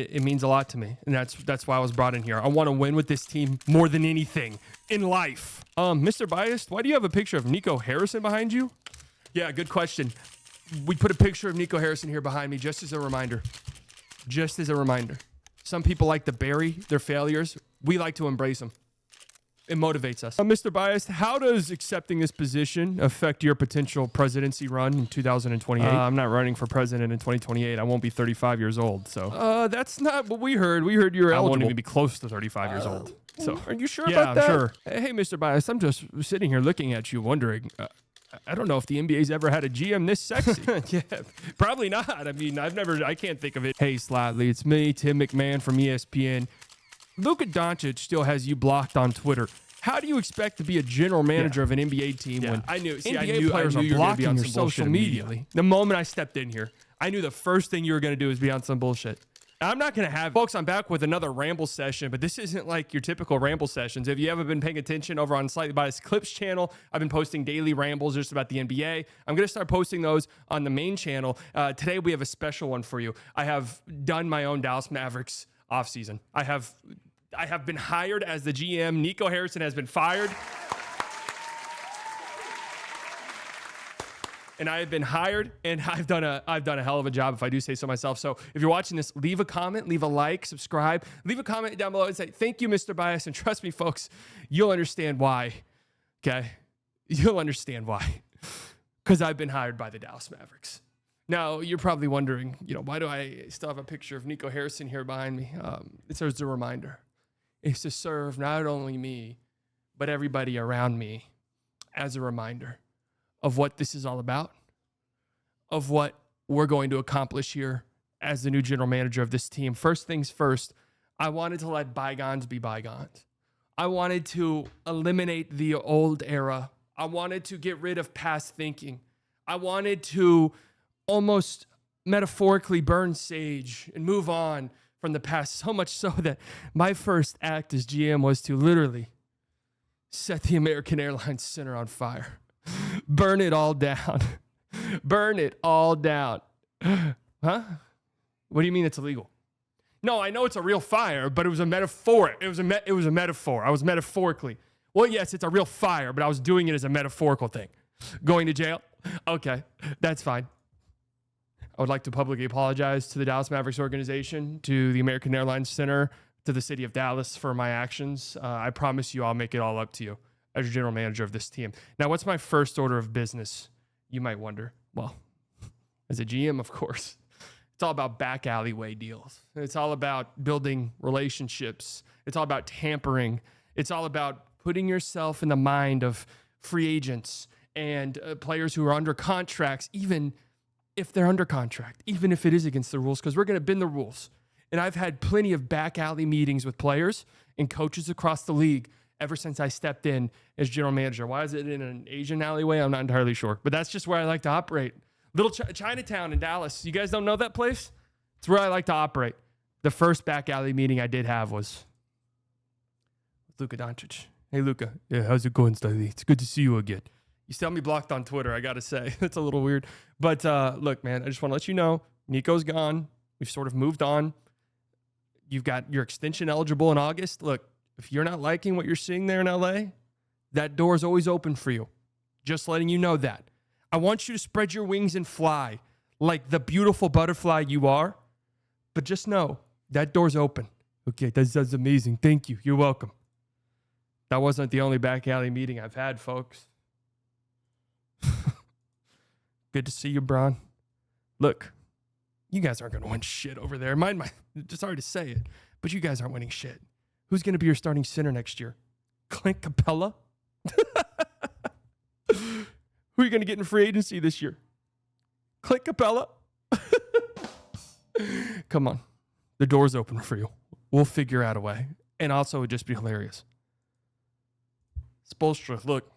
it means a lot to me, and that's why I was brought in here. I want to win with this team more than anything in life. Mr. Biased, why do you have a picture of Nico Harrison behind you? Yeah, good question. We put a picture of Nico Harrison here behind me just as a reminder. Just as a reminder. Some people like to bury their failures. We like to embrace them. It motivates us. Mr. Biased, how does accepting this position affect your potential presidency run in 2028? I'm not running for president in 2028. I won't be 35 years old. So that's not what we heard. We heard you're eligible. I won't even be close to 35 years old. So are you sure about that? Yeah, I'm sure. Hey, Mr. Biased, I'm just sitting here looking at you wondering, I don't know if the NBA's ever had a GM this sexy. Yeah, probably not. I mean, I can't think of it. Hey, Slightly, it's me, Tim McMahon from ESPN. Luka Doncic still has you blocked on Twitter. How do you expect to be a general manager of an NBA team when NBA players are blocking your social media? The moment I stepped in here, I knew the first thing you were going to do is be on some bullshit. I'm not going to have, folks, I'm back with another ramble session, but this isn't like your typical ramble sessions. If you haven't been paying attention over on Slightly Biased Clips channel, I've been posting daily rambles just about the NBA. I'm going to start posting those on the main channel. Today, we have a special one for you. I have done my own Dallas Mavericks offseason. I have been hired as the GM. Nico Harrison has been fired. And I have been hired, and I've done a hell of a job, if I do say so myself. So if you're watching this, leave a comment, leave a like, subscribe, leave a comment down below and say, thank you, Mr. Bias. And trust me, folks, you'll understand why. Okay? You'll understand why. Because I've been hired by the Dallas Mavericks. Now, you're probably wondering, why do I still have a picture of Nico Harrison here behind me? It's as a reminder. It's to serve not only me, but everybody around me as a reminder of what this is all about, of what we're going to accomplish here as the new general manager of this team. First things first, I wanted to let bygones be bygones. I wanted to eliminate the old era. I wanted to get rid of past thinking. I wanted to almost metaphorically burn sage and move on from the past, so much so that my first act as GM was to literally set the American Airlines Center on fire. Burn it all down. Burn it all down. Huh? What do you mean it's illegal? No, I know it's a real fire, but it was a metaphor. It was a metaphor. I was metaphorically. Well, yes, it's a real fire, but I was doing it as a metaphorical thing. Going to jail? Okay, that's fine. I would like to publicly apologize to the Dallas Mavericks organization, to the American Airlines Center, to the city of Dallas for my actions. I promise you I'll make it all up to you as your general manager of this team. Now, what's my first order of business, you might wonder? Well, as a GM, of course, it's all about back alleyway deals. It's all about building relationships. It's all about tampering. It's all about putting yourself in the mind of free agents and players who are under contracts, even if they're under contract, even if it is against the rules, because we're going to bend the rules. And I've had plenty of back alley meetings with players and coaches across the league ever since I stepped in as general manager. Why is it in an Asian alleyway? I'm not entirely sure. But that's just where I like to operate. Little Chinatown in Dallas. You guys don't know that place? It's where I like to operate. The first back alley meeting I did have was with Luka Doncic. Hey, Luka. Yeah, how's it going, Slightly? It's good to see you again. You still have me blocked on Twitter, I got to say. That's a little weird. But look, man, I just want to let you know, Nico's gone. We've sort of moved on. You've got your extension eligible in August. Look, if you're not liking what you're seeing there in LA, that door is always open for you. Just letting you know that. I want you to spread your wings and fly like the beautiful butterfly you are. But just know that door's open. Okay, that's amazing. Thank you. You're welcome. That wasn't the only back alley meeting I've had, folks. Good to see you, Bron. Look, you guys aren't going to win shit over there. Sorry to say it, but you guys aren't winning shit. Who's going to be your starting center next year? Clint Capella? Who are you going to get in free agency this year? Clint Capella? Come on. The door's open for you. We'll figure out a way. And also, it would just be hilarious. Spoelstra, look.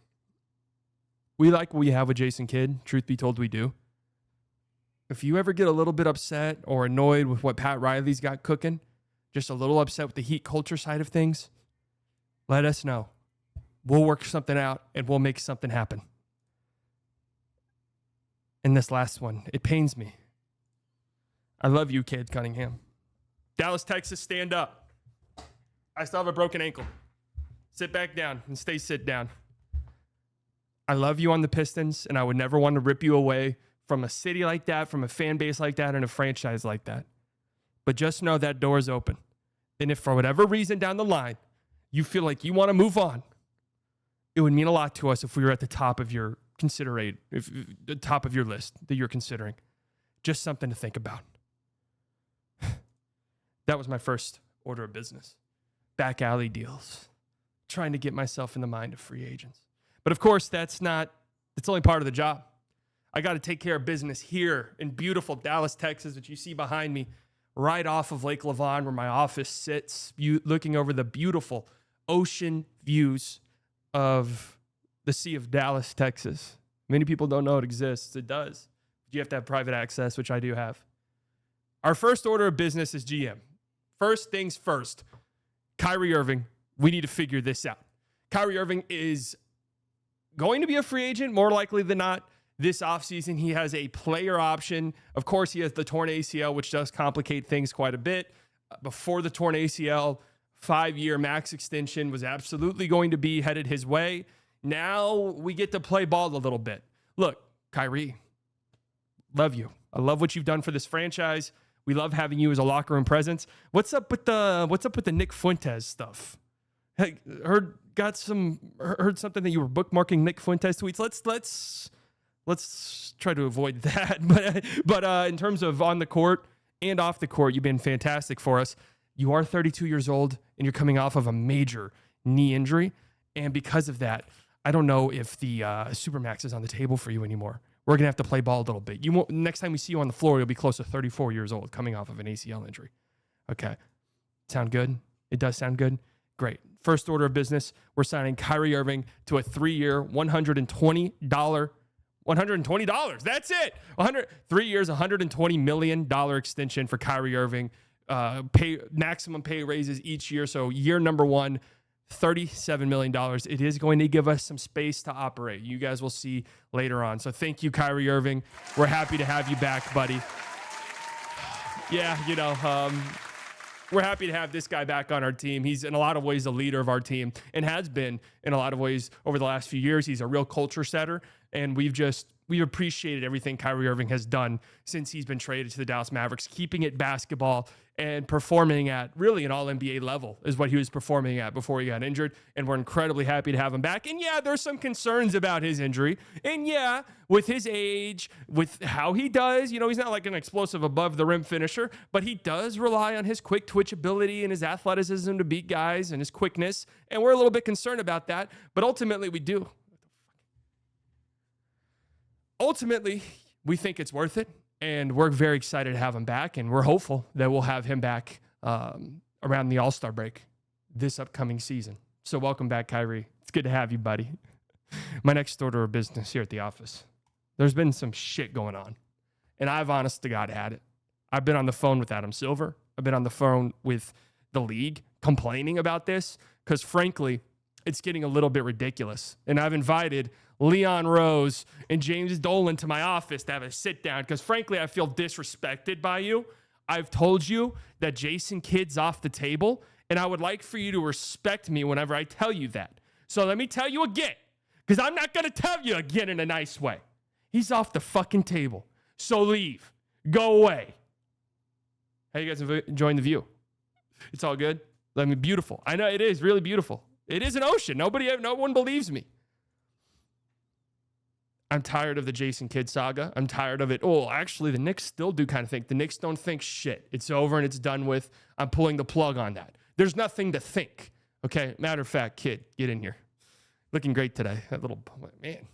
We like what we have with Jason Kidd. Truth be told, we do. If you ever get a little bit upset or annoyed with what Pat Riley's got cooking, just a little upset with the Heat culture side of things, let us know. We'll work something out and we'll make something happen. And this last one, it pains me. I love you, Cade Cunningham. Dallas, Texas, stand up. I still have a broken ankle. Sit back down and stay sit down. I love you on the Pistons, and I would never want to rip you away from a city like that, from a fan base like that, and a franchise like that. But just know that door is open. And if for whatever reason down the line, you feel like you want to move on, it would mean a lot to us if we were at the top of your the top of your list that you're considering. Just something to think about. That was my first order of business. Back alley deals. Trying to get myself in the mind of free agents. But of course, it's only part of the job. I got to take care of business here in beautiful Dallas, Texas, which you see behind me, right off of Lake Lavon, where my office sits, looking over the beautiful ocean views of the Sea of Dallas, Texas. Many people don't know it exists. It does. You have to have private access, which I do have. Our first order of business is GM. First things first, Kyrie Irving. We need to figure this out. Kyrie Irving is going to be a free agent, more likely than not, this offseason. He has a player option. Of course, he has the torn ACL, which does complicate things quite a bit. Before the torn ACL, 5-year max extension was absolutely going to be headed his way. Now we get to play ball a little bit. Look, Kyrie, love you. I love what you've done for this franchise. We love having you as a locker room presence. What's up with the Nick Fuentes stuff? Hey, heard something that you were bookmarking Nick Fuentes tweets. Let's try to avoid that. But in terms of on the court and off the court, you've been fantastic for us. You are 32 years old and you're coming off of a major knee injury, and because of that, I don't know if the Supermax is on the table for you anymore. We're gonna have to play ball a little bit. Next time we see you on the floor, you'll be close to 34 years old, coming off of an ACL injury. Okay, sound good? It does sound good. Great. First order of business, we're signing Kyrie Irving to a 3-year, $120. That's it. 3 years, $120 million extension for Kyrie Irving. Maximum pay raises each year. So year number 1, $37 million. It is going to give us some space to operate. You guys will see later on. So thank you, Kyrie Irving. We're happy to have you back, buddy. Yeah, we're happy to have this guy back on our team. He's in a lot of ways the leader of our team and has been in a lot of ways over the last few years. He's a real culture setter, and we've appreciated everything Kyrie Irving has done since he's been traded to the Dallas Mavericks, keeping it basketball and performing at really an all-NBA level is what he was performing at before he got injured. And we're incredibly happy to have him back. And yeah, there's some concerns about his injury. And yeah, with his age, with how he does, he's not like an explosive above the rim finisher, but he does rely on his quick twitch ability and his athleticism to beat guys and his quickness. And we're a little bit concerned about that, but ultimately we do. Ultimately, we think it's worth it, and we're very excited to have him back, and we're hopeful that we'll have him back around the All-Star break this upcoming season. So welcome back, Kyrie. It's good to have you, buddy. My next order of business here at the office. There's been some shit going on, and I've honest to God had it. I've been on the phone with Adam Silver. I've been on the phone with the league complaining about this because, frankly, it's getting a little bit ridiculous, and I've invited Leon Rose and James Dolan to my office to have a sit down because, frankly, I feel disrespected by you. I've told you that Jason Kidd's off the table, and I would like for you to respect me whenever I tell you that. So let me tell you again, because I'm not going to tell you again in a nice way. He's off the fucking table. So leave. Go away. How you guys enjoying the view? It's all good? I mean, beautiful. I know it is really beautiful. It is an ocean. No one believes me. I'm tired of the Jason Kidd saga. I'm tired of it. Oh, actually, the Knicks still do kind of think. The Knicks don't think shit. It's over and it's done with. I'm pulling the plug on that. There's nothing to think. Okay, matter of fact, Kidd, get in here. Looking great today. That little, man.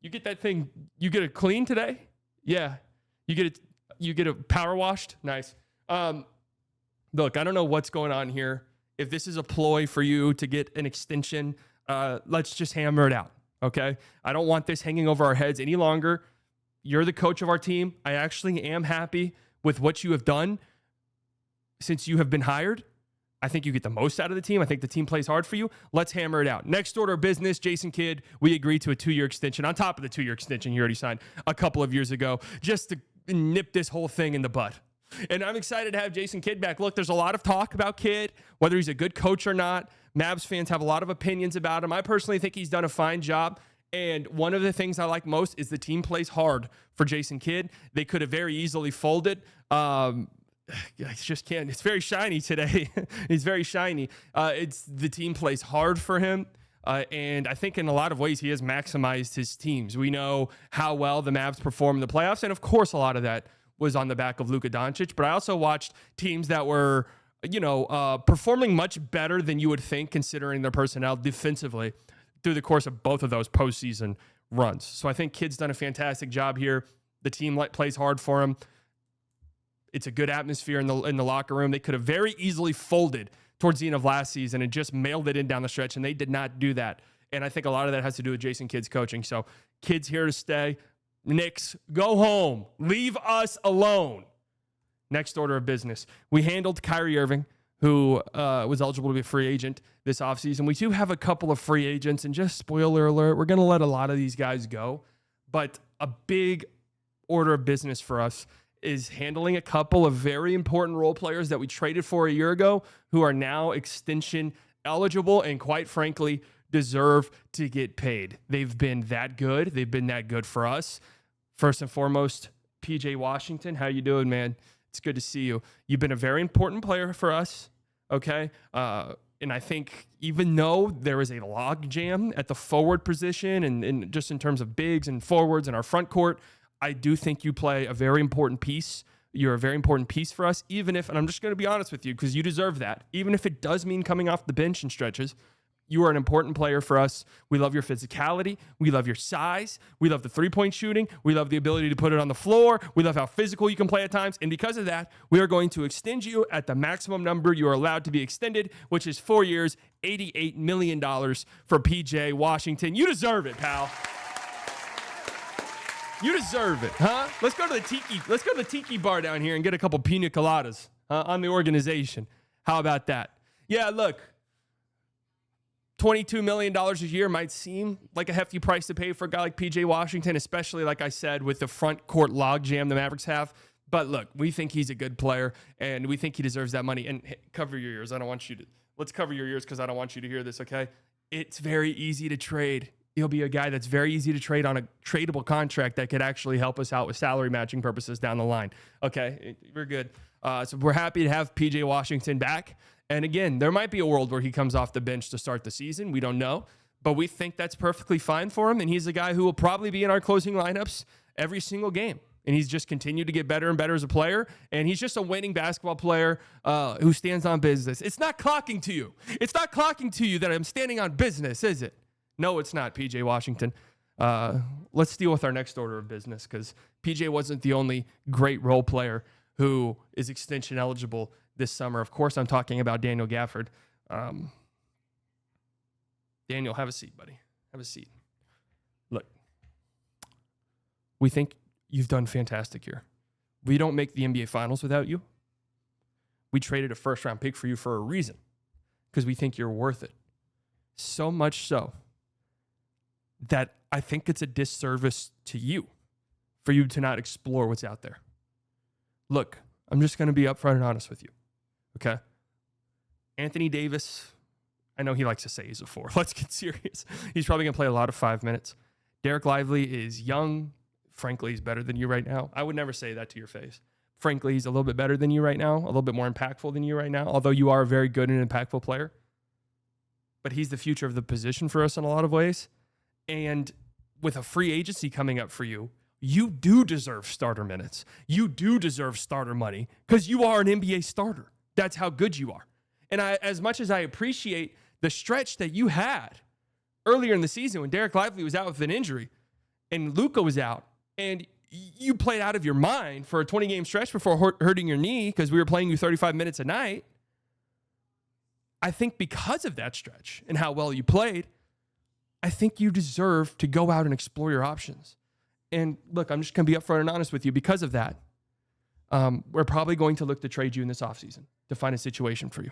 You get that thing, you get it clean today? Yeah. You get it power washed? Nice. Look, I don't know what's going on here. If this is a ploy for you to get an extension, let's just hammer it out. Okay, I don't want this hanging over our heads any longer. You're the coach of our team. I actually am happy with what you have done since you have been hired. I think you get the most out of the team. I think the team plays hard for you. Let's hammer it out. Next order of business, Jason Kidd, we agreed to a 2-year extension on top of the 2-year extension you already signed a couple of years ago just to nip this whole thing in the bud. And I'm excited to have Jason Kidd back. Look, there's a lot of talk about Kidd, whether he's a good coach or not. Mavs fans have a lot of opinions about him. I personally think he's done a fine job. And one of the things I like most is the team plays hard for Jason Kidd. They could have very easily folded. I just can't. It's very shiny today. He's very shiny. The team plays hard for him. And I think in a lot of ways he has maximized his teams. We know how well the Mavs perform in the playoffs. And of course, a lot of that was on the back of Luka Doncic. But I also watched teams that were, performing much better than you would think considering their personnel defensively through the course of both of those postseason runs. So I think Kidd's done a fantastic job here. The team plays hard for him. It's a good atmosphere in the locker room. They could have very easily folded towards the end of last season and just mailed it in down the stretch, and they did not do that. And I think a lot of that has to do with Jason Kidd's coaching. So Kidd's here to stay. Knicks, go home. Leave us alone. Next order of business. We handled Kyrie Irving, who was eligible to be a free agent this offseason. We do have a couple of free agents, and just spoiler alert, we're going to let a lot of these guys go. But a big order of business for us is handling a couple of very important role players that we traded for a year ago who are now extension eligible and, quite frankly, deserve to get paid. They've been that good. They've been that good for us. First and foremost, PJ Washington. How you doing, man? It's good to see you. You've been a very important player for us, okay? And I think even though there is a log jam at the forward position and just in terms of bigs and forwards in our front court, I do think you play a very important piece. You're a very important piece for us, even if, and I'm just going to be honest with you because you deserve that, even if it does mean coming off the bench in stretches, you are an important player for us. We love your physicality. We love your size. We love the three-point shooting. We love the ability to put it on the floor. We love how physical you can play at times. And because of that, we are going to extend you at the maximum number you are allowed to be extended, which is 4 years, $88 million for PJ Washington. You deserve it, pal. You deserve it, huh? Let's go to the tiki bar down here and get a couple pina coladas on the organization. How about that? Yeah, look, $22 million a year might seem like a hefty price to pay for a guy like PJ Washington, especially, like I said, with the front court logjam the Mavericks have. But look, we think he's a good player, and we think he deserves that money. And hey, cover your ears. Let's cover your ears because I don't want you to hear this, okay? It's very easy to trade. He'll be a guy that's very easy to trade on a tradable contract that could actually help us out with salary matching purposes down the line. Okay, we're good. So we're happy to have PJ Washington back. And again, there might be a world where he comes off the bench to start the season. We don't know. But we think that's perfectly fine for him. And he's a guy who will probably be in our closing lineups every single game. And he's just continued to get better and better as a player. And he's just a winning basketball player who stands on business. It's not clocking to you. It's not clocking to you that I'm standing on business, is it? No, it's not, PJ Washington. Let's deal with our next order of business because PJ wasn't the only great role player who is extension eligible this summer. Of course, I'm talking about Daniel Gaffford. Daniel, have a seat, buddy. Have a seat. Look, we think you've done fantastic here. We don't make the NBA Finals without you. We traded a first-round pick for you for a reason because we think you're worth it. So much so that I think it's a disservice to you for you to not explore what's out there. Look, I'm just going to be upfront and honest with you, okay? Anthony Davis, I know he likes to say he's a 4. Let's get serious. He's probably going to play a lot of 5 minutes. Derek Lively is young. Frankly, he's better than you right now. I would never say that to your face. Frankly, he's a little bit better than you right now, a little bit more impactful than you right now, although you are a very good and impactful player. But he's the future of the position for us in a lot of ways. And with a free agency coming up for you, you do deserve starter minutes. You do deserve starter money because you are an NBA starter. That's how good you are. And as much as I appreciate the stretch that you had earlier in the season when Derek Lively was out with an injury and Luka was out, and you played out of your mind for a 20-game stretch before hurting your knee because we were playing you 35 minutes a night, I think because of that stretch and how well you played, I think you deserve to go out and explore your options. And look, I'm just going to be upfront and honest with you. Because of that, we're probably going to look to trade you in this offseason to find a situation for you.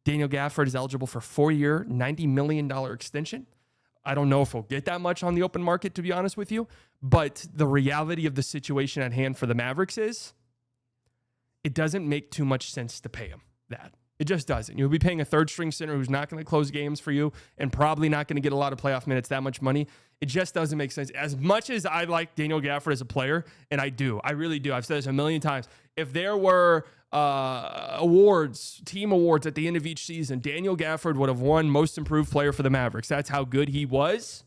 Daniel Gaffford is eligible for a 4-year, $90 million extension. I don't know if he'll get that much on the open market, to be honest with you. But the reality of the situation at hand for the Mavericks is it doesn't make too much sense to pay him that. It just doesn't. You'll be paying a third string center who's not going to close games for you and probably not going to get a lot of playoff minutes, that much money. It just doesn't make sense. As much as I like Daniel Gaffford as a player, and I do, I really do. I've said this a million times. If there were team awards at the end of each season, Daniel Gaffford would have won most improved player for the Mavericks. That's how good he was.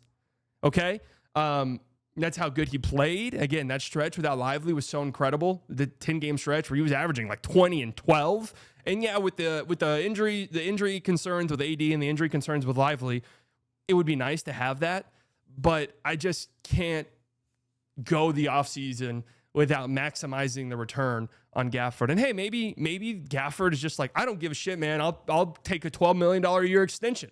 Okay. That's how good he played. Again, that stretch without Lively was so incredible. The 10-game stretch where he was averaging like 20 and 12. And yeah, with the injury concerns with AD and the injury concerns with Lively, it would be nice to have that. But I just can't go the offseason without maximizing the return on Gaffford. And hey, maybe Gaffford is just like, I don't give a shit, man. I'll take a $12 million a year extension.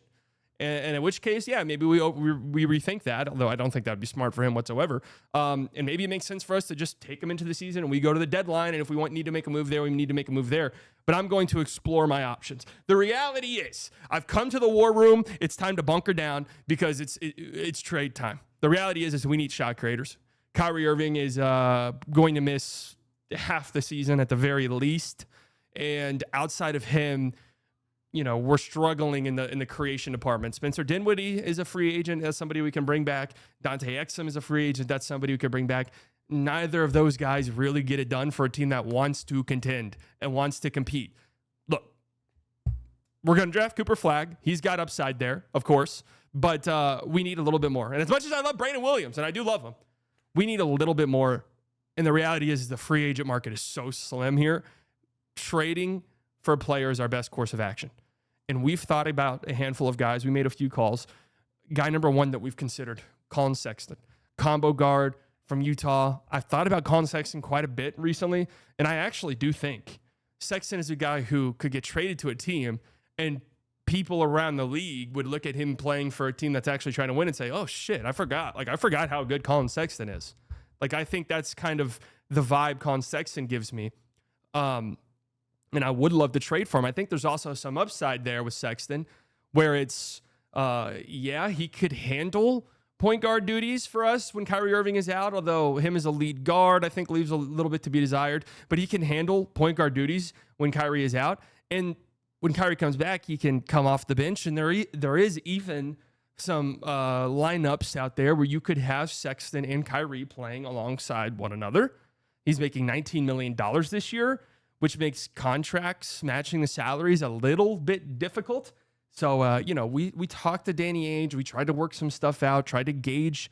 And in which case, yeah, maybe we rethink that, although I don't think that would be smart for him whatsoever. And maybe it makes sense for us to just take him into the season and we go to the deadline. And if we need to make a move there, we need to make a move there. But I'm going to explore my options. The reality is I've come to the war room. It's time to bunker down because it's trade time. The reality is we need shot creators. Kyrie Irving is going to miss half the season at the very least. And outside of him, we're struggling in the creation department. Spencer Dinwiddie is a free agent. That's somebody we can bring back. Dante Exum is a free agent. That's somebody we can bring back. Neither of those guys really get it done for a team that wants to contend and wants to compete. Look, we're going to draft Cooper Flagg. He's got upside there, of course, but we need a little bit more. And as much as I love Brandon Williams, and I do love him, we need a little bit more. And the reality is the free agent market is so slim here. Trading for a player is our best course of action. And we've thought about a handful of guys. We made a few calls. Guy number one that we've considered, Colin Sexton, combo guard from Utah. I've thought about Colin Sexton quite a bit recently, and I actually do think Sexton is a guy who could get traded to a team, and people around the league would look at him playing for a team that's actually trying to win and say, oh, shit, I forgot. I forgot how good Colin Sexton is. I think that's kind of the vibe Colin Sexton gives me. And I would love to trade for him. I think there's also some upside there with Sexton where it's, he could handle point guard duties for us when Kyrie Irving is out, although him as a lead guard, I think leaves a little bit to be desired, but he can handle point guard duties when Kyrie is out. And when Kyrie comes back, he can come off the bench. And there is even some lineups out there where you could have Sexton and Kyrie playing alongside one another. He's making $19 million this year, which makes contracts matching the salaries a little bit difficult. So, we talked to Danny Ainge. We tried to work some stuff out, tried to gauge,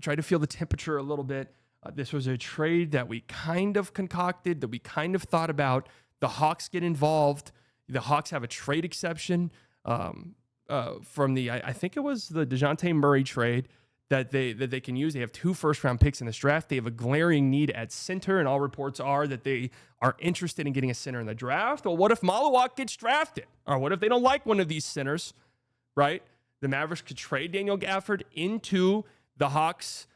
tried to feel the temperature a little bit. This was a trade that we kind of concocted, that we kind of thought about. The Hawks get involved. The Hawks have a trade exception from I think it was the DeJounte Murray trade that they can use. They have 2 first-round picks in this draft. They have a glaring need at center, and all reports are that they are interested in getting a center in the draft. Well, what if Malawak gets drafted? Or what if they don't like one of these centers, right? The Mavericks could trade Daniel Gaffford into the Hawks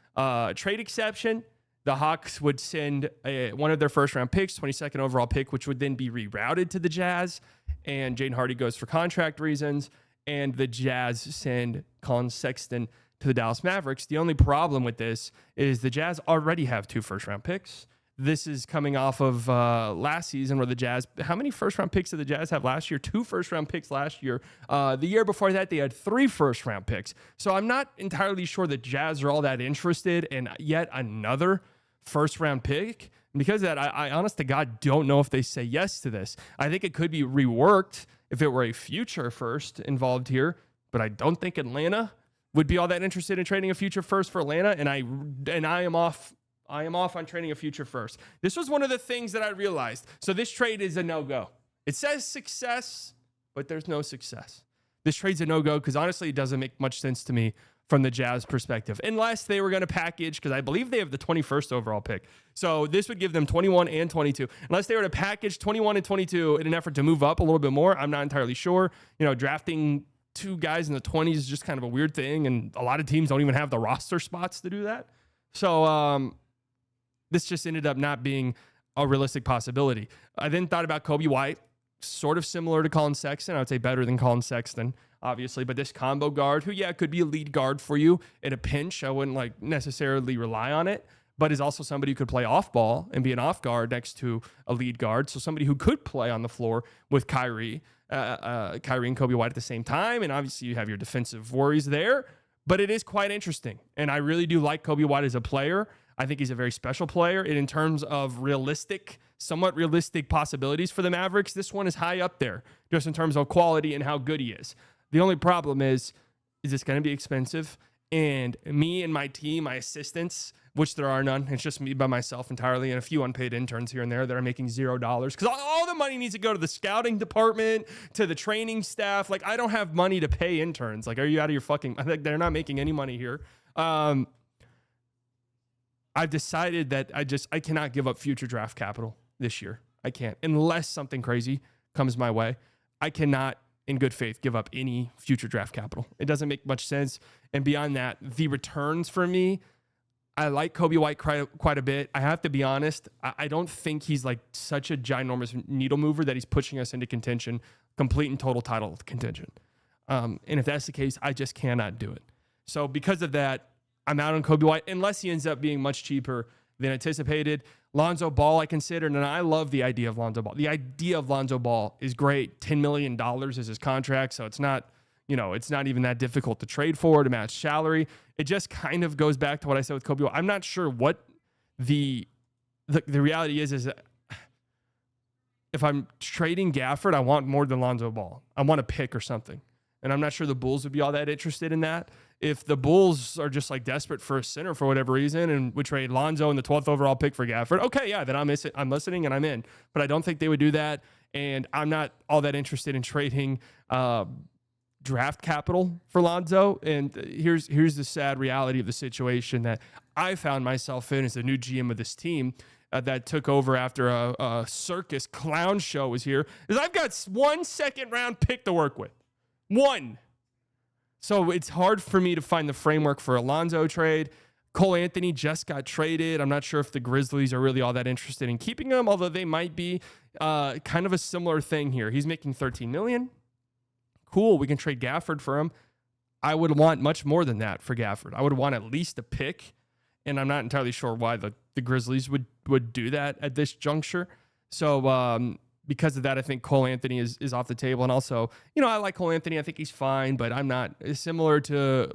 trade exception. The Hawks would send one of their first-round picks, 22nd overall pick, which would then be rerouted to the Jazz, and Jaden Hardy goes for contract reasons, and the Jazz send Colin Sexton to the Dallas Mavericks. The only problem with this is the Jazz already have 2 first-round picks. This is coming off of last season where the Jazz, how many first-round picks did the Jazz have last year? 2 first-round picks last year. The year before that, they had 3 first-round picks. So I'm not entirely sure the Jazz are all that interested in yet another first-round pick. And because of that, I honest to God don't know if they say yes to this. I think it could be reworked if it were a future first involved here, but I don't think Atlanta would be all that interested in trading a future first for Atlanta, and I am off on trading a future first. This was one of the things that I realized. So this trade is a no-go. It says success, but there's no success. This trade's a no-go because honestly, it doesn't make much sense to me from the Jazz perspective, unless they were going to package, because I believe they have the 21st overall pick. So this would give them 21 and 22. Unless they were to package 21 and 22 in an effort to move up a little bit more, I'm not entirely sure. Drafting 2 guys in the 20s is just kind of a weird thing, and a lot of teams don't even have the roster spots to do that. So this just ended up not being a realistic possibility. I then thought about Kobe White, sort of similar to Colin Sexton. I would say better than Colin Sexton, obviously, but this combo guard who, could be a lead guard for you in a pinch. I wouldn't necessarily rely on it, but is also somebody who could play off ball and be an off guard next to a lead guard. So somebody who could play on the floor with Kyrie and Kobe White at the same time. And obviously you have your defensive worries there, but it is quite interesting. And I really do like Kobe White as a player. I think he's a very special player. And in terms of somewhat realistic possibilities for the Mavericks, this one is high up there just in terms of quality and how good he is. The only problem is this going to be expensive? And me and my team, my assistants, which there are none, it's just me by myself entirely and a few unpaid interns here and there that are making $0 because all the money needs to go to the scouting department, to the training staff. Like, I don't have money to pay interns. Like, are you out of your fucking... I think they're not making any money here. I've decided that I cannot give up future draft capital this year. I can't. Unless something crazy comes my way. I cannot, in good faith, give up any future draft capital. It doesn't make much sense. And beyond that, the returns for me, I like Kobe White quite a bit. I have to be honest. I don't think he's like such a ginormous needle mover that he's pushing us into contention, complete and total title contention. And if that's the case, I just cannot do it. So because of that, I'm out on Kobe White, unless he ends up being much cheaper than anticipated. Lonzo Ball, I considered, and I love the idea of Lonzo Ball. The idea of Lonzo Ball is great. $10 million is his contract, so it's not even that difficult to trade for, to match salary. It just kind of goes back to what I said with Kobe White. I'm not sure what the reality is that if I'm trading Gaffford, I want more than Lonzo Ball. I want a pick or something. And I'm not sure the Bulls would be all that interested in that. If the Bulls are just like desperate for a center for whatever reason and would trade Lonzo and the 12th overall pick for Gaffford, okay, yeah, then I'm listening and I'm in. But I don't think they would do that. And I'm not all that interested in trading draft capital for Lonzo. And here's the sad reality of the situation that I found myself in as the new GM of this team that took over after a circus clown show was here, is I've got 1 second round pick to work with. One. So it's hard for me to find the framework for a Lonzo trade. Cole Anthony just got traded. I'm not sure if the Grizzlies are really all that interested in keeping him, although they might be. Kind of a similar thing here. He's making $13 million. Cool, we can trade Gaffford for him. I would want much more than that for Gaffford. I would want at least a pick, and I'm not entirely sure why the Grizzlies would do that at this juncture. So because of that, I think Cole Anthony is off the table. And also, I like Cole Anthony. I think he's fine, but I'm not similar to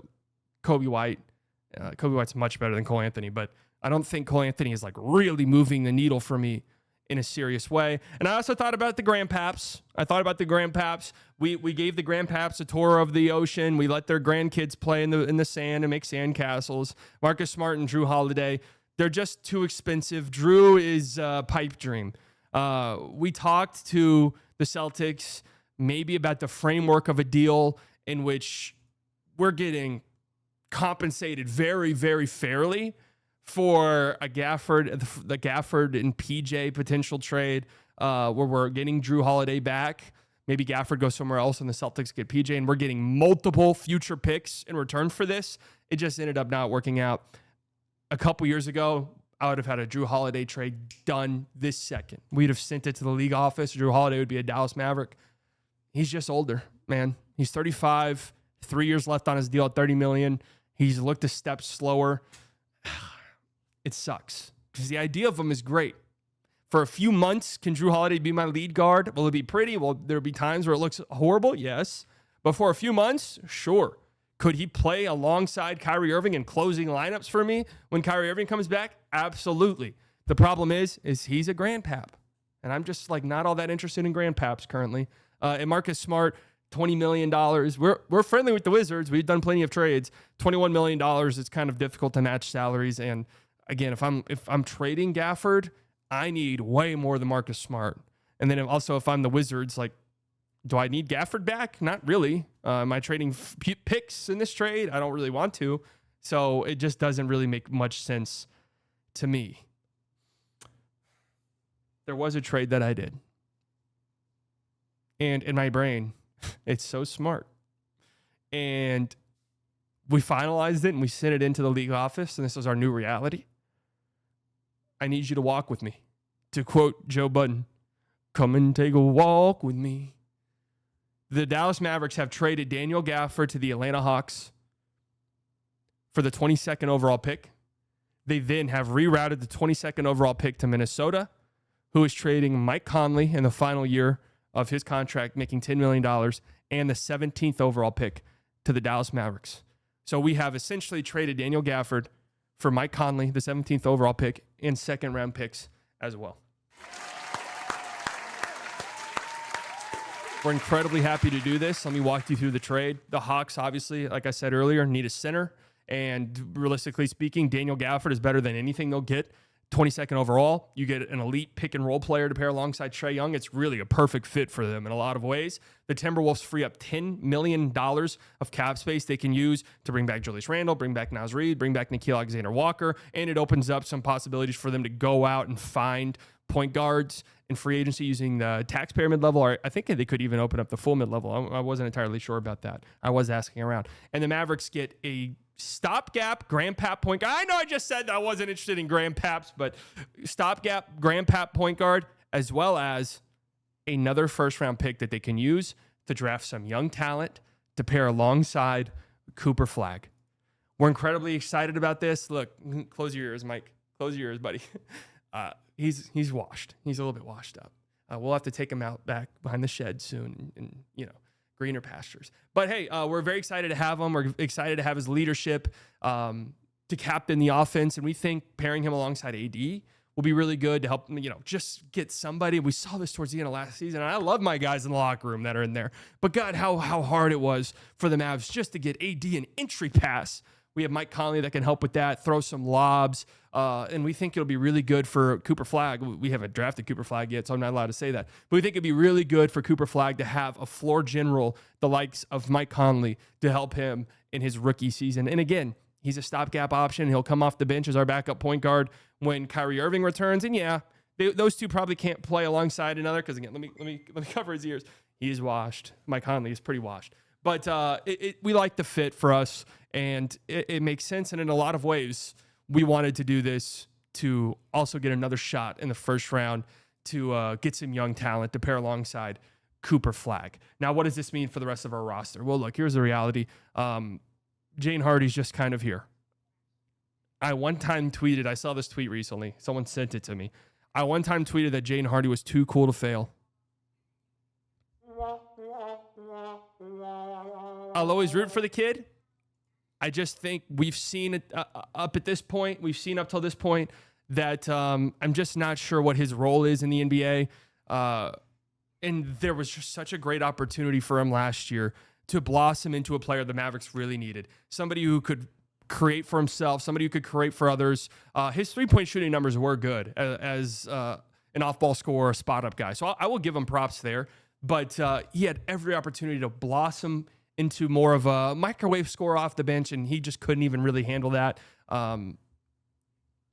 Kobe White. Kobe White's much better than Cole Anthony, but I don't think Cole Anthony is like really moving the needle for me in a serious way. And I also thought about the grandpaps. We gave the grandpaps a tour of the ocean. We let their grandkids play in the sand and make sand castles. Marcus Smart and Drew Holiday, they're just too expensive. Drew is a pipe dream. We talked to the Celtics maybe about the framework of a deal in which we're getting compensated very, very fairly for the Gaffford and PJ potential trade, where we're getting Drew Holiday back. Maybe Gaffford goes somewhere else and the Celtics get PJ, and we're getting multiple future picks in return for this. It just ended up not working out. A couple years ago, I would have had a Drew Holiday trade done this second. We'd have sent it to the league office. Drew Holiday would be a Dallas Maverick. He's just older, man. He's 35, 3 years left on his deal at $30 million. He's looked a step slower. It sucks because the idea of him is great. For a few months, can Drew Holiday be my lead guard? Will it be pretty? Will there be times where it looks horrible? Yes. But for a few months, sure. Could he play alongside Kyrie Irving in closing lineups for me when Kyrie Irving comes back? Absolutely. The problem is he's a grandpap. And I'm just like not all that interested in grandpaps currently. And Marcus Smart, $20 million. We're friendly with the Wizards. We've done plenty of trades. $21 million is kind of difficult to match salaries. And again, if I'm trading Gaffford, I need way more than Marcus Smart. And then also if I'm the Wizards, like, do I need Gaffford back? Not really. Am I trading picks in this trade? I don't really want to. So it just doesn't really make much sense to me. There was a trade that I did. And in my brain, it's so smart. And we finalized it and we sent it into the league office. And this is our new reality. I need you to walk with me. To quote Joe Budden, come and take a walk with me. The Dallas Mavericks have traded Daniel Gaffford to the Atlanta Hawks for the 22nd overall pick. They then have rerouted the 22nd overall pick to Minnesota, who is trading Mike Conley in the final year of his contract, making $10 million, and the 17th overall pick to the Dallas Mavericks. So we have essentially traded Daniel Gaffford for Mike Conley, the 17th overall pick, and second-round picks as well. We're incredibly happy to do this. Let me walk you through the trade. The Hawks, obviously, like I said earlier, need a center. And realistically speaking, Daniel Gaffford is better than anything they'll get. 22nd overall, you get an elite pick and roll player to pair alongside Trae Young. It's really a perfect fit for them in a lot of ways. The Timberwolves free up $10 million of cap space they can use to bring back Julius Randle, bring back Naz Reid, bring back Nickeil Alexander-Walker, and it opens up some possibilities for them to go out and find point guards in free agency using the taxpayer mid-level. Or I think they could even open up the full mid-level. I wasn't entirely sure about that. I was asking around. And the Mavericks get a stopgap grandpap point guard. I know I just said that I wasn't interested in grandpaps, but stopgap grandpap point guard, as well as another first-round pick that they can use to draft some young talent to pair alongside Cooper Flagg. We're incredibly excited about this. Look, close your ears, Mike. Close your ears, buddy. He's washed. He's a little bit washed up. We'll have to take him out back behind the shed soon and greener pastures. But hey, we're very excited to have him. We're excited to have his leadership to captain the offense. And we think pairing him alongside AD will be really good to help, just get somebody. We saw this towards the end of last season. And I love my guys in the locker room that are in there. But God, how hard it was for the Mavs just to get AD an entry pass. We have Mike Conley that can help with that, throw some lobs, and we think it'll be really good for Cooper Flagg. We haven't drafted Cooper Flagg yet, so I'm not allowed to say that. But we think it'd be really good for Cooper Flagg to have a floor general, the likes of Mike Conley, to help him in his rookie season. And again, he's a stopgap option. He'll come off the bench as our backup point guard when Kyrie Irving returns. And yeah, those two probably can't play alongside another because again, let me cover his ears. He is washed. Mike Conley is pretty washed. But we like the fit for us, and it makes sense. And in a lot of ways, we wanted to do this to also get another shot in the first round to get some young talent to pair alongside Cooper Flagg. Now, what does this mean for the rest of our roster? Well, look, here's the reality. Jane Hardy's just kind of here. I one time tweeted, I saw this tweet recently. Someone sent it to me. I one time tweeted that Jane Hardy was too cool to fail. I'll always root for the kid. I just think we've seen it up till this point that I'm just not sure what his role is in the NBA. And there was just such a great opportunity for him last year to blossom into a player the Mavericks really needed. Somebody who could create for himself, somebody who could create for others. His three-point shooting numbers were good as an off-ball scorer, a spot-up guy. So I will give him props there. But he had every opportunity to blossom into more of a microwave scorer off the bench, and he just couldn't even really handle that.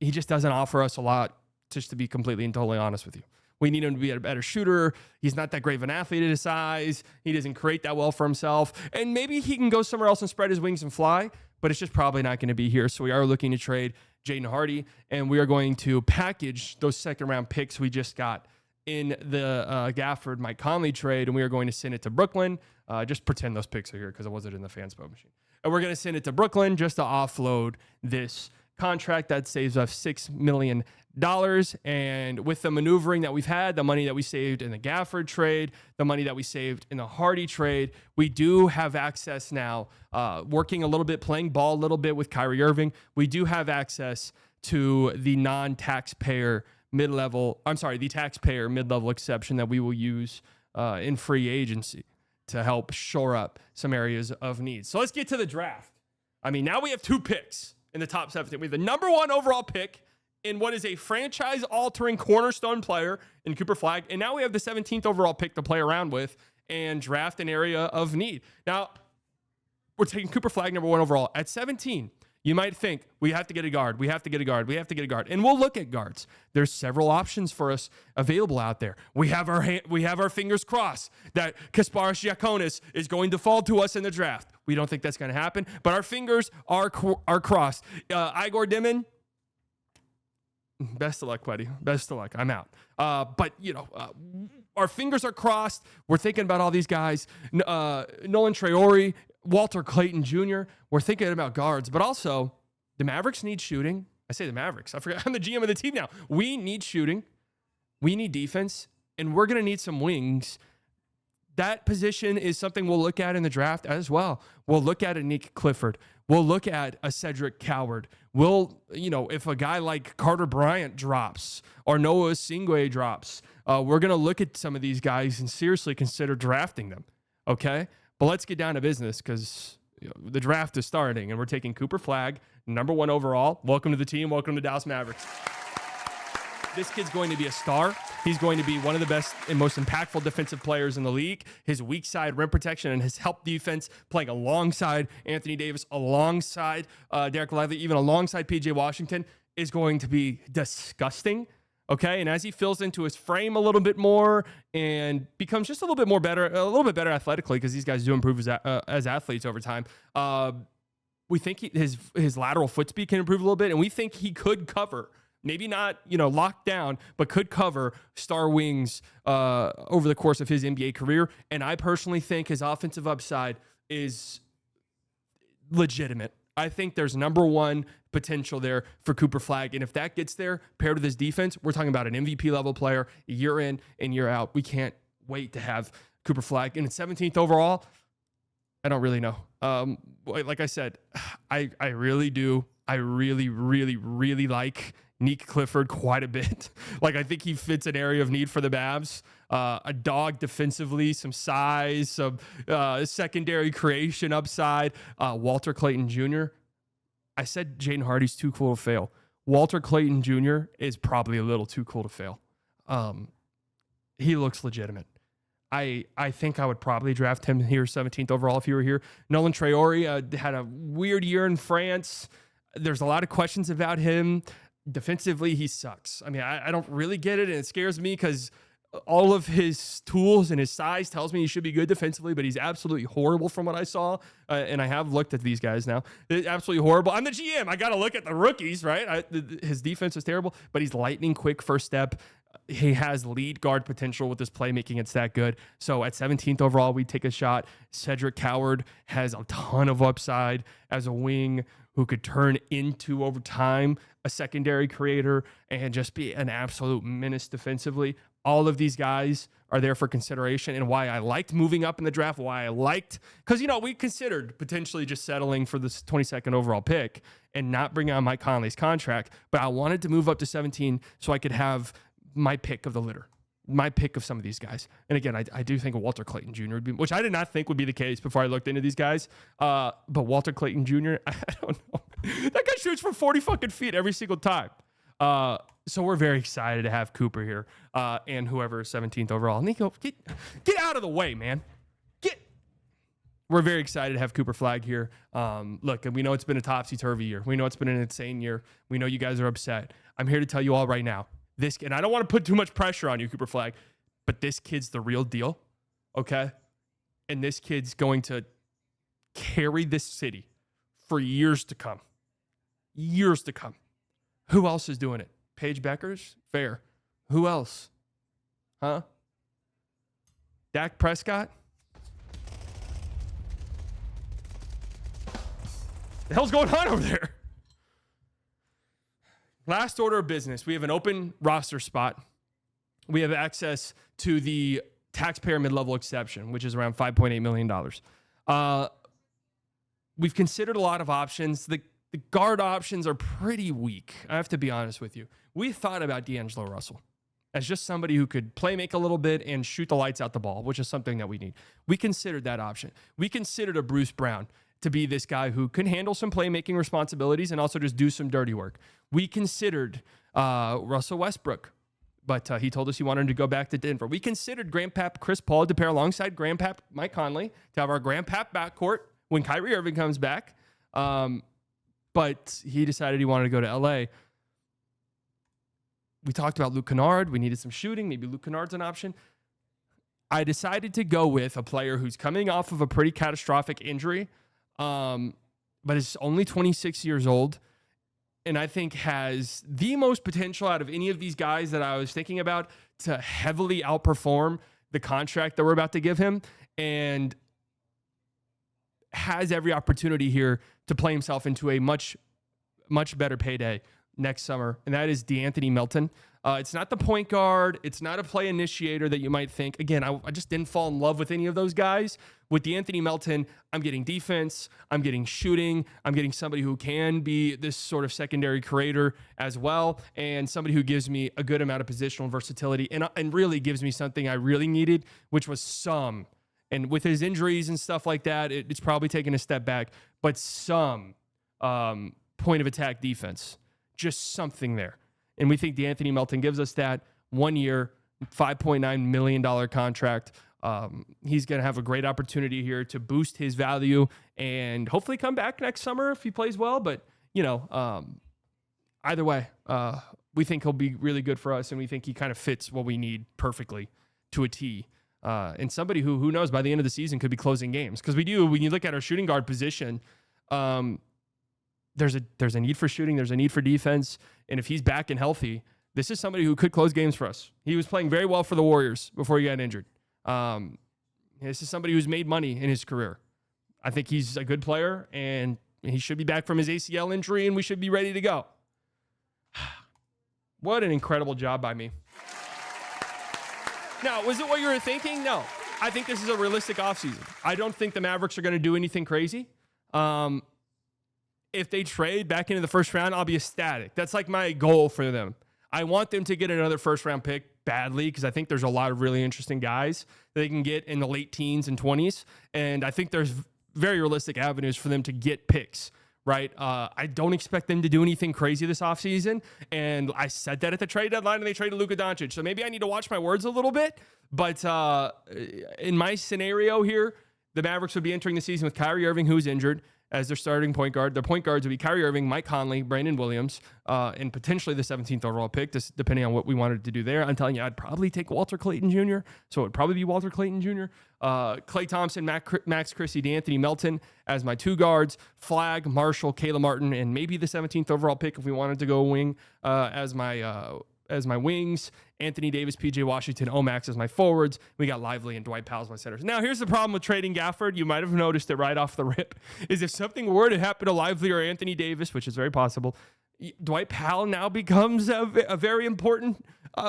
He just doesn't offer us a lot, just to be completely and totally honest with you. We need him to be a better shooter. He's not that great of an athlete at his size. He doesn't create that well for himself. And maybe he can go somewhere else and spread his wings and fly, but it's just probably not going to be here. So we are looking to trade Jaden Hardy, and we are going to package those second-round picks we just got in the Gaffford Mike Conley trade, and we are going to send it to Brooklyn. Just pretend those picks are here because I wasn't in the fan vote machine. And we're going to send it to Brooklyn just to offload this contract that saves us $6 million. And with the maneuvering that we've had, the money that we saved in the Gaffford trade, the money that we saved in the Hardy trade, we do have access now, working a little bit, playing ball a little bit with Kyrie Irving. We do have access to the taxpayer mid-level exception that we will use in free agency to help shore up some areas of need. So let's get to the draft. I mean, now we have 2 picks in the top 17. We have the number 1 overall pick in what is a franchise-altering cornerstone player in Cooper Flagg, and now we have the 17th overall pick to play around with and draft an area of need. Now, we're taking Cooper Flagg number 1 overall. At 17, you might think, we have to get a guard, we have to get a guard, we have to get a guard. And we'll look at guards. There's several options for us available out there. We have our fingers crossed that Kasparas Giaconis is going to fall to us in the draft. We don't think that's going to happen, but our fingers are crossed. Igor Dimin, best of luck, buddy. Best of luck. I'm out. But our fingers are crossed. We're thinking about all these guys. Nolan Traore, Walter Clayton Jr. We're thinking about guards, but also the Mavericks need shooting. I say the Mavericks. I forgot I'm the GM of the team now. We need shooting. We need defense. And we're going to need some wings. That position is something we'll look at in the draft as well. We'll look at a Nick Clifford. We'll look at a Cedric Coward. We'll, if a guy like Carter Bryant drops or Noah Singwe drops, we're going to look at some of these guys and seriously consider drafting them. Okay? But let's get down to business because the draft is starting and we're taking Cooper Flagg, number 1 overall. Welcome to the team. Welcome to Dallas Mavericks. This kid's going to be a star. He's going to be one of the best and most impactful defensive players in the league. His weak side rim protection and his help defense, playing alongside Anthony Davis, alongside Derek Lively, even alongside PJ Washington, is going to be disgusting. Okay, and as he fills into his frame a little bit more and becomes just a little bit better athletically, because these guys do improve as athletes over time. We think his lateral foot speed can improve a little bit, and we think he could cover. Maybe not, locked down, but could cover star wings over the course of his NBA career. And I personally think his offensive upside is legitimate. I think there's number 1 potential there for Cooper Flagg. And if that gets there, paired with his defense, we're talking about an MVP level player year in and year out. We can't wait to have Cooper Flagg. And at 17th overall, I don't really know. Like I said, I really do. I really, really, really like Nick Clifford quite a bit. I think he fits an area of need for the Mavs. A dog defensively, some size, some secondary creation upside. Walter Clayton Jr. I said Jaden Hardy's too cool to fail. Walter Clayton Jr. is probably a little too cool to fail. He looks legitimate. I think I would probably draft him here 17th overall if he were here. Nolan Traore had a weird year in France. There's a lot of questions about him. Defensively, he sucks. I mean, I don't really get it, and it scares me because all of his tools and his size tells me he should be good defensively, but he's absolutely horrible from what I saw. And I have looked at these guys now. They're absolutely horrible. I'm the GM. I got to look at the rookies, right? His defense is terrible, but he's lightning quick first step. He has lead guard potential with his playmaking. It's that good. So at 17th overall, we take a shot. Cedric Coward has a ton of upside as a wing who could turn into, over time, a secondary creator and just be an absolute menace defensively. All of these guys are there for consideration, and why I liked moving up in the draft, because, we considered potentially just settling for this 22nd overall pick and not bring on Mike Conley's contract, but I wanted to move up to 17 so I could have my pick of the litter, my pick of some of these guys. And again, I do think Walter Clayton Jr. would be, which I did not think would be the case before I looked into these guys. But Walter Clayton Jr., I don't know. That guy shoots from 40 fucking feet every single time. So we're very excited to have Cooper here and whoever is 17th overall. Nico, get out of the way, man. We're very excited to have Cooper Flagg here. Look, we know it's been a topsy-turvy year. We know it's been an insane year. We know you guys are upset. I'm here to tell you all right now. And I don't want to put too much pressure on you, Cooper Flagg, but this kid's the real deal, okay? And this kid's going to carry this city for years to come. Years to come. Who else is doing it? Paige Beckers? Fair. Who else? Huh? Dak Prescott? The hell's going on over there? Last order of business. We have an open roster spot. We have access to the taxpayer mid-level exception, which is around $5.8 million. We've considered a lot of options. The guard options are pretty weak. I have to be honest with you. We thought about D'Angelo Russell as just somebody who could play make a little bit and shoot the lights out the ball, which is something that we need. We considered that option. We considered a Bruce Brown to be this guy who can handle some playmaking responsibilities and also just do some dirty work. We considered Russell Westbrook, but he told us he wanted to go back to Denver. We considered Grandpap Chris Paul to pair alongside Grandpap Mike Conley to have our Grandpap backcourt when Kyrie Irving comes back. But he decided he wanted to go to LA. We talked about Luke Kennard. We needed some shooting. Maybe Luke Kennard's an option. I decided to go with a player who's coming off of a pretty catastrophic injury, but is only 26 years old, and I think has the most potential out of any of these guys that I was thinking about to heavily outperform the contract that we're about to give him, and has every opportunity here to play himself into a much, much better payday next summer, and that is DeAnthony Melton. It's not the point guard. It's not a play initiator that you might think. Again, I just didn't fall in love with any of those guys. With DeAnthony Melton, I'm getting defense. I'm getting shooting. I'm getting somebody who can be this sort of secondary creator as well, and somebody who gives me a good amount of positional versatility and really gives me something I really needed, which was some. And with his injuries and stuff like that, it's probably taken a step back, but some point of attack defense, just something there. And we think DeAnthony Melton gives us that. 1 year, $5.9 million contract. He's going to have a great opportunity here to boost his value and hopefully come back next summer if he plays well. But, either way, we think he'll be really good for us, and we think he kind of fits what we need perfectly to a T. And somebody who knows, by the end of the season could be closing games. Because when you look at our shooting guard position, there's a need for shooting, there's a need for defense, and if he's back and healthy, this is somebody who could close games for us. He was playing very well for the Warriors before he got injured. This is somebody who's made money in his career. I think he's a good player, and he should be back from his ACL injury, and we should be ready to go. What an incredible job by me. Now, was it what you were thinking? No. I think this is a realistic offseason. I don't think the Mavericks are going to do anything crazy. If they trade back into the first round, I'll be ecstatic. That's like my goal for them. I want them to get another first-round pick badly because I think there's a lot of really interesting guys that they can get in the late teens and 20s, and I think there's very realistic avenues for them to get picks, right? I don't expect them to do anything crazy this offseason, and I said that at the trade deadline, and they traded Luka Doncic, so maybe I need to watch my words a little bit, but in my scenario here, the Mavericks would be entering the season with Kyrie Irving, who's injured, as their starting point guard. Their point guards would be Kyrie Irving, Mike Conley, Brandon Williams, and potentially the 17th overall pick, depending on what we wanted to do there. I'm telling you, I'd probably take Walter Clayton Jr., so it would probably be Walter Clayton Jr., Klay Thompson, Max Christie, DeAnthony Melton as my two guards, Flag, Marshall, Caleb Martin, and maybe the 17th overall pick if we wanted to go wing as my wings, Anthony Davis, PJ Washington, Omax as my forwards. We got Lively and Dwight Powell as my centers. Now, here's the problem with trading Gaffford. You might have noticed it right off the rip, is if something were to happen to Lively or Anthony Davis, which is very possible, Dwight Powell now becomes a very important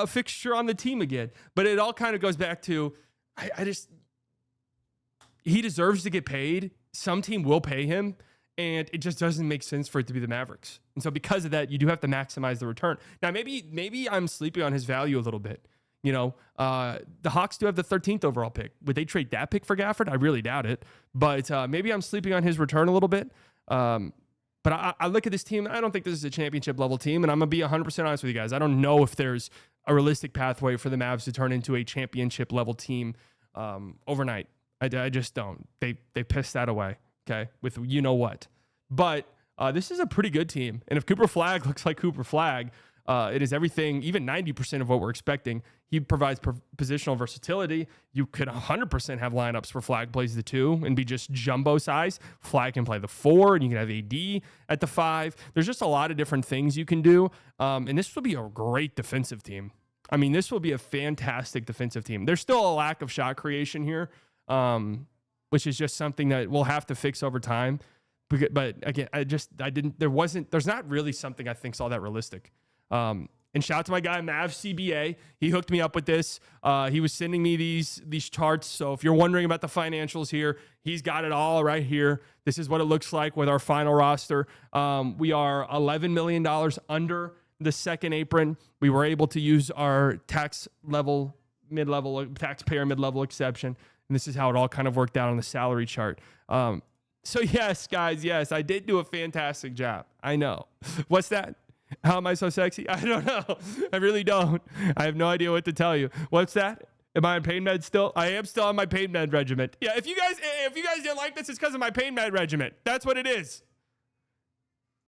fixture on the team again. But it all kind of goes back to, he deserves to get paid. Some team will pay him. And it just doesn't make sense for it to be the Mavericks. And so because of that, you do have to maximize the return. Now, maybe I'm sleeping on his value a little bit. The Hawks do have the 13th overall pick. Would they trade that pick for Gaffford? I really doubt it. But maybe I'm sleeping on his return a little bit. But I look at this team. I don't think this is a championship level team. And I'm going to be 100% honest with you guys. I don't know if there's a realistic pathway for the Mavs to turn into a championship level team overnight. I just don't. They pissed that away. Okay, with you know what. But this is a pretty good team. And if Cooper Flag looks like Cooper Flag, it is everything, even 90% of what we're expecting. He provides positional versatility. You could 100% have lineups where Flag plays the 2 and be just jumbo size. Flag can play the 4, and you can have AD at the 5. There's just a lot of different things you can do. And this will be a great defensive team. I mean, this will be a fantastic defensive team. There's still a lack of shot creation here. Which is just something that we'll have to fix over time. But again, there's not really something I think's all that realistic. And shout out to my guy, Mav CBA. He hooked me up with this. He was sending me these charts. So if you're wondering about the financials here, he's got it all right here. This is what it looks like with our final roster. We are $11 million under the second apron. We were able to use our taxpayer mid-level exception. And this is how it all kind of worked out on the salary chart. So yes, guys, yes, I did do a fantastic job. I know. What's that? How am I so sexy? I don't know. I really don't. I have no idea what to tell you. What's that? Am I on pain med still? I am still on my pain med regimen. Yeah, if you guys didn't like this, it's because of my pain med regimen. That's what it is.